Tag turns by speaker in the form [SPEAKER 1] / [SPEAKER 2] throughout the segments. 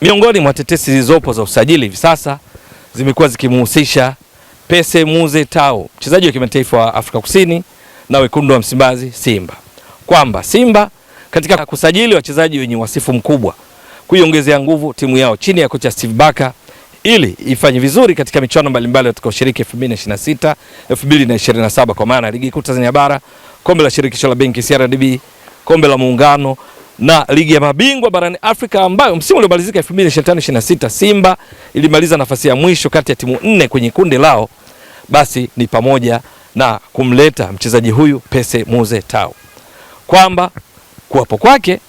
[SPEAKER 1] Miongoni mwa tetesi zilizopo za usajili hivi sasa zimekuwa zikimhusisha Pese Muze Tau, mchezaji wa kimataifa wa Afrika Kusini na wekundu wa Msimbazi Simba, kwamba Simba katika kusajili wachezaji wenye wasifu mkubwa kuiongezea nguvu timu yao chini ya kocha Steve Barker ili ifanye vizuri katika michuano mbalimbali watakaoshiriki 2026, 2027 kwa maana ligi kuu Tanzania bara, kombe la shirikisho la benki CRDB, kombe la muungano na ligi ya mabingwa barani Afrika ambayo msimu uliomalizika 2025-26 Simba ilimaliza nafasi ya mwisho kati ya timu 4 kwenye kundi lao. Basi ni pamoja na kumleta mchezaji huyu Pese Muze Tau, kwamba kuwapo kwake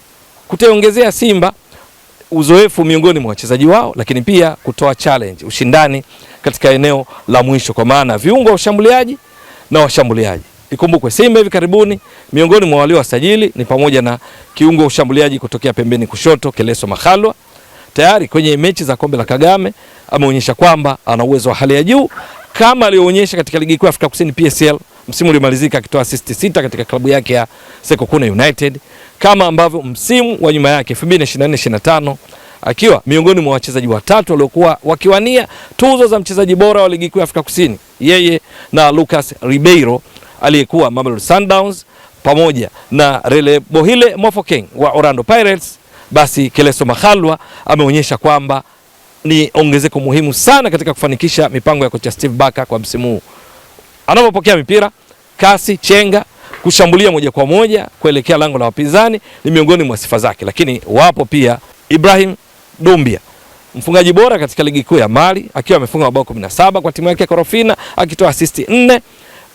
[SPEAKER 1] kutaongezea Simba uzoefu miongoni mwa wachezaji wao, lakini pia kutoa challenge, ushindani katika eneo la mwisho kwa maana viungo wa ushambuliaji na washambuliaji. Ikumbukwe Simba hivi karibuni miongoni mwa walio wasajili ni pamoja na kiungo ushambuliaji kutokea pembeni kushoto Keleso Makhalwa. Tayari kwenye mechi za kombe la Kagame ameonyesha kwamba ana uwezo wa hali ya juu kama aliyoonyesha katika ligi kuu ya Afrika Kusini PSL msimu uliomalizika akitoa assist 6 katika klabu yake ya Sekokune United, kama ambavyo msimu wa nyuma yake 2024-25 akiwa miongoni mwa wachezaji watatu waliokuwa wakiwania tuzo za mchezaji bora wa ligi kuu ya Afrika Kusini, yeye na Lucas Ribeiro aliyekuwa Mamelodi Sundowns pamoja na Relebohile Mofokeng wa Orlando Pirates. Basi Keleso Makhalwa ameonyesha kwamba ni ongezeko muhimu sana katika kufanikisha mipango ya kocha Steve Barker kwa msimu huu. Anapopokea mipira, kasi, chenga, kushambulia moja kwa moja kuelekea lango la wapinzani ni miongoni mwa sifa zake. Lakini wapo pia Ibrahim Dumbia, mfungaji bora katika ligi kuu ya Mali akiwa amefunga mabao 17 kwa timu yake Korofina akitoa assist 4.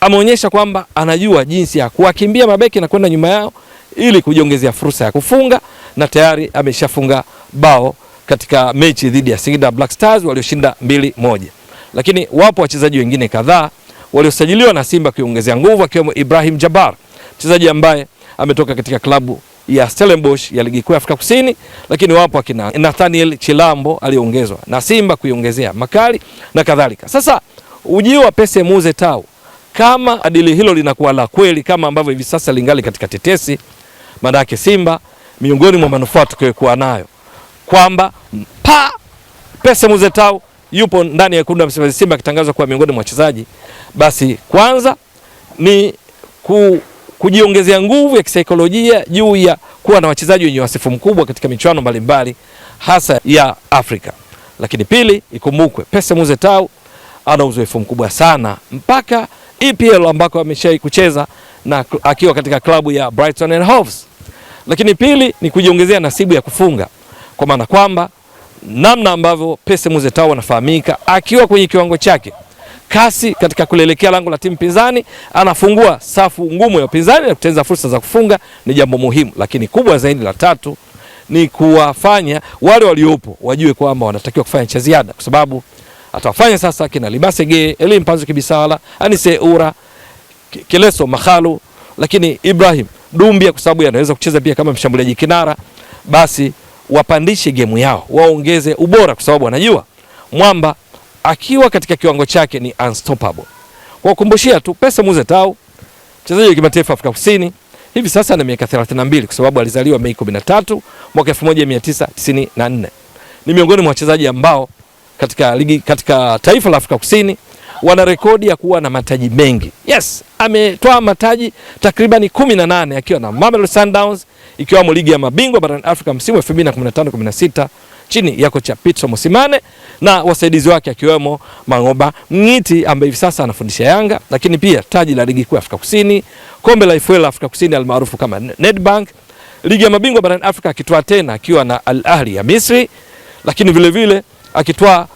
[SPEAKER 1] Ameonyesha kwamba anajua jinsi ya kuwakimbia mabeki na kwenda nyuma yao ili kujiongezea fursa ya kufunga, na tayari ameshafunga bao katika mechi dhidi ya Singida Black Stars walioshinda 2-1. Lakini wapo wachezaji wengine kadhaa waliosajiliwa na Simba kuongezea nguvu akiwemo Ibrahim Jabbar, mchezaji ambaye ametoka katika klabu ya Stellenbosch ya ligi kuu ya Afrika Kusini. Lakini wapo akina Nathaniel Chilambo aliongezwa na Simba kuiongezea makali na kadhalika. Sasa ujio wa Pese Muze Tau, kama adili hilo linakuwa la kweli kama ambavyo hivi sasa lingali katika tetesi, maana yake Simba miongoni mwa manufaa tukiyokuwa nayo kwamba Pese Muze Tau yupo ndani ya kundi la Msimbazi Simba akitangazwa kuwa miongoni mwa wachezaji, basi kwanza ni kujiongezea nguvu ya kisaikolojia juu ya kuwa na wachezaji wenye wasifu mkubwa katika michuano mbalimbali hasa ya Afrika. Lakini pili, ikumbukwe Pese Muze Tau ana uzoefu mkubwa sana mpaka EPL ambako ameshawahi kucheza na akiwa katika klabu ya Brighton and Hove. Lakini pili ni kujiongezea nasibu ya kufunga, kwa maana kwamba namna ambavyo Pese Muze Tau anafahamika akiwa kwenye kiwango chake, kasi katika kuelekea lango la timu pinzani, anafungua safu ngumu ya upinzani na kutengeneza fursa za kufunga, ni jambo muhimu. Lakini kubwa zaidi la tatu ni kuwafanya wale waliopo wajue kwamba wanatakiwa kufanya cha ziada, kwa sababu atawafanya sasa kina Libasege, Elie Mpanzu Kibisawala, Anise Ura, Keleso Makhalwa, lakini Ibrahim Dumbia kwa sababu anaweza kucheza pia kama mshambuliaji kinara, basi wapandishe gemu yao, waongeze ubora, kwa sababu wanajua mwamba akiwa katika kiwango chake ni unstoppable. Kwa kukumbushia tu, Pese Muze Tau mchezaji wa kimataifa Afrika Kusini, hivi sasa ana miaka 32 kwa sababu alizaliwa Mei 13 mwaka 1994. Ni miongoni mwa wachezaji ambao katika taifa la Afrika Kusini wana rekodi ya kuwa na mataji mengi. Yes, ametoa mataji takriban 18 akiwa na Mamelodi Sundowns, ikiwamo ligi ya mabingwa barani Afrika msimu wa 2015-16 chini ya kocha Pitso Mosimane na wasaidizi wake akiwemo Mangoba Mngiti ambaye hivi sasa anafundisha Yanga, lakini pia taji la ligi kuu ya Afrika Kusini, kombe la FA la Afrika Kusini almaarufu kama Nedbank, ligi ya mabingwa barani Afrika akitoa tena akiwa na Al Ahly ya Misri, lakini vile vile akitoa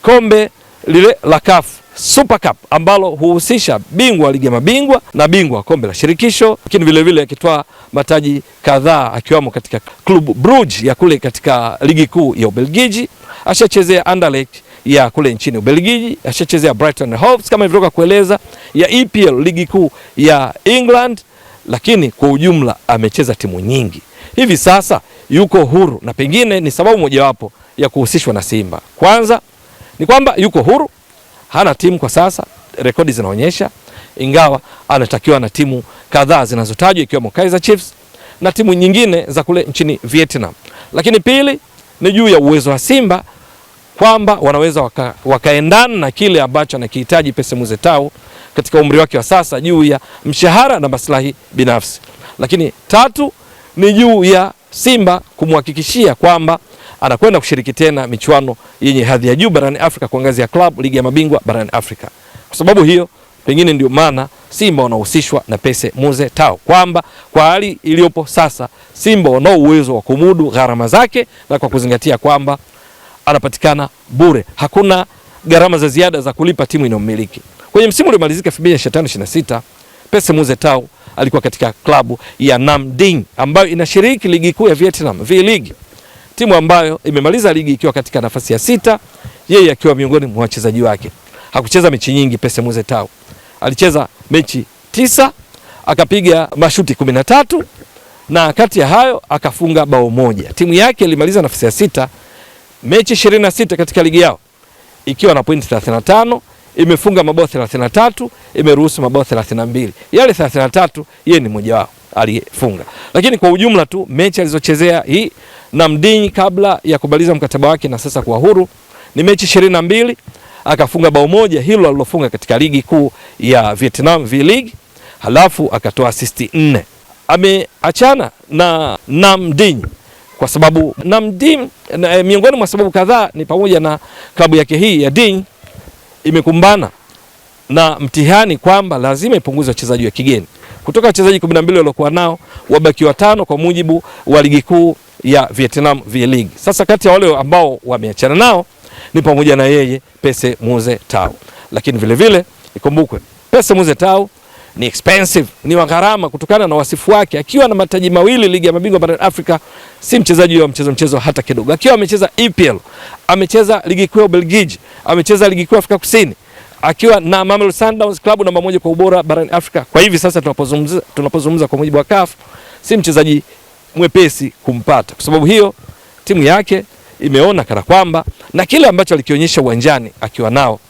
[SPEAKER 1] kombe lile la CAF Super Cup ambalo huhusisha bingwa wa ligi ya mabingwa na bingwa wa kombe la shirikisho, lakini vile vile akitoa mataji kadhaa akiwamo katika Club Brugge ya kule katika ligi kuu ya Ubelgiji, ashachezea Anderlecht ya kule nchini Ubelgiji, ashachezea Brighton and Hove kama ilivyokuwa kueleza ya EPL ligi kuu ya England, lakini kwa ujumla amecheza timu nyingi. Hivi sasa yuko huru na pengine ni sababu mojawapo ya kuhusishwa na Simba. Kwanza ni kwamba yuko huru, hana timu kwa sasa, rekodi zinaonyesha, ingawa anatakiwa na timu kadhaa zinazotajwa ikiwemo Kaizer Chiefs na timu nyingine za kule nchini Vietnam. Lakini pili ni juu ya uwezo wa Simba kwamba wanaweza wakaendana na kile ambacho anakihitaji Pese Muze Tau katika umri wake wa sasa, juu ya mshahara na maslahi binafsi. Lakini tatu ni juu ya Simba kumhakikishia kwamba anakwenda kushiriki tena michuano yenye hadhi ya juu barani Afrika kwa ngazi ya club, ligi ya mabingwa barani Afrika. Kwa sababu hiyo pengine ndio maana Simba wanahusishwa na Pese Muze Tau, kwamba kwa hali iliyopo sasa Simba wana uwezo wa kumudu gharama zake, na kwa kuzingatia kwamba anapatikana bure, hakuna gharama za ziada za kulipa timu inayomiliki. Kwenye msimu uliomalizika 2025-26 Pese Muze Tau alikuwa katika klabu ya Nam Dinh ambayo inashiriki ligi kuu ya Vietnam V-League, timu ambayo imemaliza ligi ikiwa katika nafasi ya 6, yeye akiwa miongoni mwa wachezaji wake. Hakucheza mechi nyingi Pese Muze Tau, alicheza mechi 9, akapiga mashuti 13 na kati ya hayo akafunga bao moja. Timu yake ilimaliza nafasi ya 6, mechi 26 katika ligi yao ikiwa na pointi 35, imefunga mabao 33, imeruhusu mabao 32. Yale 33 yeye ni mmoja wao aliyefunga. Lakini kwa ujumla tu mechi alizochezea hii Nam Dinh kabla ya kumaliza mkataba wake na sasa kuwa huru ni mechi 22, akafunga bao moja, hilo alilofunga katika ligi kuu ya Vietnam V-League, halafu akatoa assist 4. Ameachana na Nam Dinh kwa sababu Nam Dinh, miongoni mwa sababu kadhaa ni pamoja na klabu yake hii ya Dinh imekumbana na mtihani kwamba lazima ipunguze wachezaji wa kigeni. Kutoka wachezaji 12 waliokuwa nao wabaki 5 kwa mujibu wa ligi kuu ya Vietnam V-League. Sasa kati ya wale ambao wameachana nao ni pamoja na yeye Pese Muze Tau. Lakini vile vile ikumbukwe Pese Muze Tau ni expensive, ni wa gharama kutokana na wasifu wake. Akiwa na mataji mawili ligi ya mabingwa barani Afrika, si mchezaji wa mchezo hata kidogo. Akiwa amecheza EPL, amecheza ligi kuu ya Ubelgiji, amecheza ligi kuu ya Afrika Kusini, akiwa na Mamelodi Sundowns, klabu namba 1 kwa ubora barani Afrika. Kwa hivi sasa tunapozungumza kwa mujibu wa CAF, si mchezaji mwepesi kumpata. Kwa sababu hiyo timu yake imeona kana kwamba na kile ambacho alikionyesha uwanjani akiwa nao,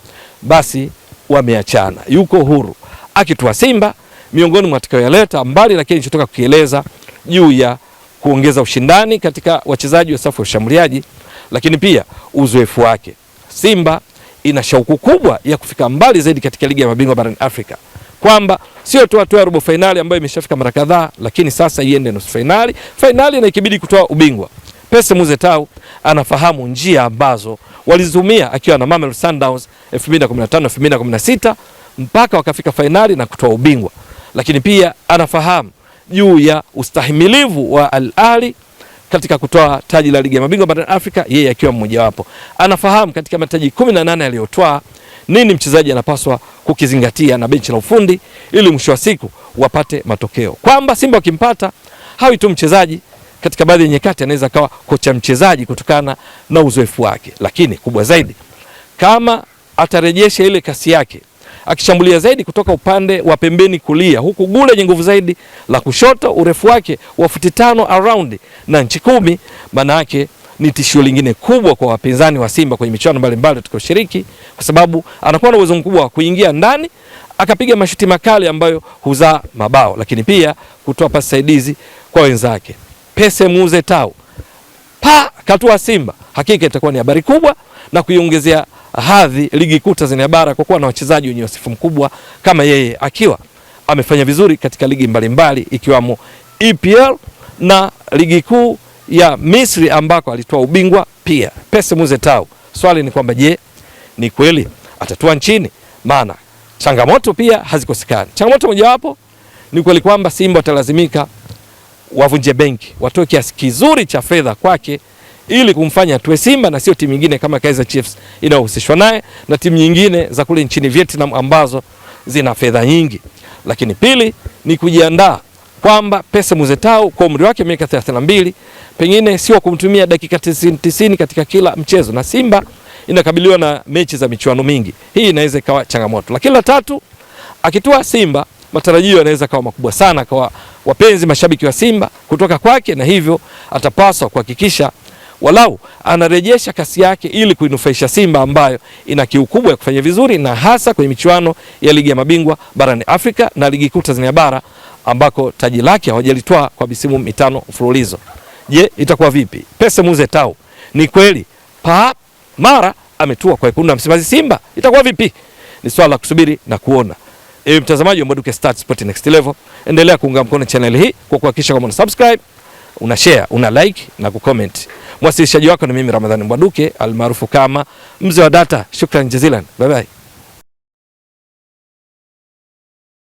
[SPEAKER 1] basi wameachana. Yuko huru akitua Simba, miongoni mwa atakayoleta mbali na kile nilichotoka kukieleza juu ya kuongeza ushindani katika wachezaji wa safu ya ushambuliaji, lakini pia uzoefu wake. Simba ina shauku kubwa ya kufika mbali zaidi katika ligi ya mabingwa barani Afrika, kwamba sio tu hatua ya robo finali ambayo imeshafika mara kadhaa, lakini sasa iende nusu finali, finali na ikibidi kutoa ubingwa. Pese Muze Tau anafahamu njia ambazo walizitumia akiwa na Mamelodi Sundowns 2015-2016 mpaka wakafika finali na kutoa ubingwa. Lakini pia anafahamu juu ya ustahimilivu wa Al Ahly katika kutoa taji la ligi ya mabingwa barani Afrika, yeye akiwa mmoja wapo. Anafahamu katika mataji 18 aliyotoa nini mchezaji anapaswa kukizingatia na benchi la ufundi ili mwisho wa siku wapate matokeo. Kwamba Simba wakimpata hawi tu mchezaji, katika baadhi ya nyakati anaweza kawa kocha mchezaji kutokana na uzoefu wake. Lakini kubwa zaidi, kama atarejesha ile kasi yake, akishambulia zaidi kutoka upande wa pembeni kulia, huku gule yenye nguvu zaidi la kushoto, urefu wake wa futi 5 around na inchi 10, maana yake ni tishio lingine kubwa kwa wapinzani wa Simba kwenye michuano mbalimbali tutakayoshiriki, kwa sababu anakuwa na uwezo mkubwa wa kuingia ndani akapiga mashuti makali ambayo huzaa mabao, lakini pia kutoa pasi saidizi kwa wenzake. Pese Muze Tau katua Simba, hakika itakuwa ni habari kubwa na kuiongezea hadhi ligi kuu Tanzania bara kwa kuwa na wachezaji wenye wasifu mkubwa kama yeye, akiwa amefanya vizuri katika ligi mbalimbali ikiwamo EPL na ligi kuu ya Misri ambako alitoa ubingwa pia. Pese Muze Tau, swali ni kwamba je, ni kweli atatua nchini? Maana changamoto pia hazikosekani. Changamoto mojawapo ni kweli kwamba Simba watalazimika wavunje benki, watoe kiasi kizuri cha fedha kwake ili kumfanya tuwe Simba na sio timu nyingine kama Kaizer Chiefs inayohusishwa naye na timu nyingine za kule nchini Vietnam ambazo zina fedha nyingi. Lakini pili ni kujiandaa kwamba Pese Muze Tau kwa umri wake miaka 32 pengine sio kumtumia dakika 90 katika kila mchezo, na Simba inakabiliwa na mechi za michuano mingi. Hii inaweza ikawa changamoto. Lakini la tatu, akitua Simba matarajio yanaweza kawa makubwa sana kwa wapenzi mashabiki wa Simba kutoka kwake, na hivyo atapaswa kuhakikisha walau anarejesha kasi yake ili kuinufaisha Simba ambayo ina kiu kubwa ya kufanya vizuri, na hasa kwenye michuano ya ligi ya mabingwa barani Afrika na ligi kuu Tanzania bara ambako taji lake hawajalitoa kwa misimu 5 mfululizo. Je, itakuwa vipi? Pese Muze Tau ni kweli mara ametua kwa wekundu wa Msimbazi Simba, itakuwa vipi? Ni swala la kusubiri na kuona. Ewe mtazamaji wa Mbwaduke Stats Sport Next Level, endelea kuunga mkono channel hii kwa kuhakikisha kama una subscribe, una share, una like na kucomment. Mwasilishaji wako ni mimi Ramadhani Mbwaduke almaarufu kama Mzee wa Data. Shukrani jazilan. Bye bye.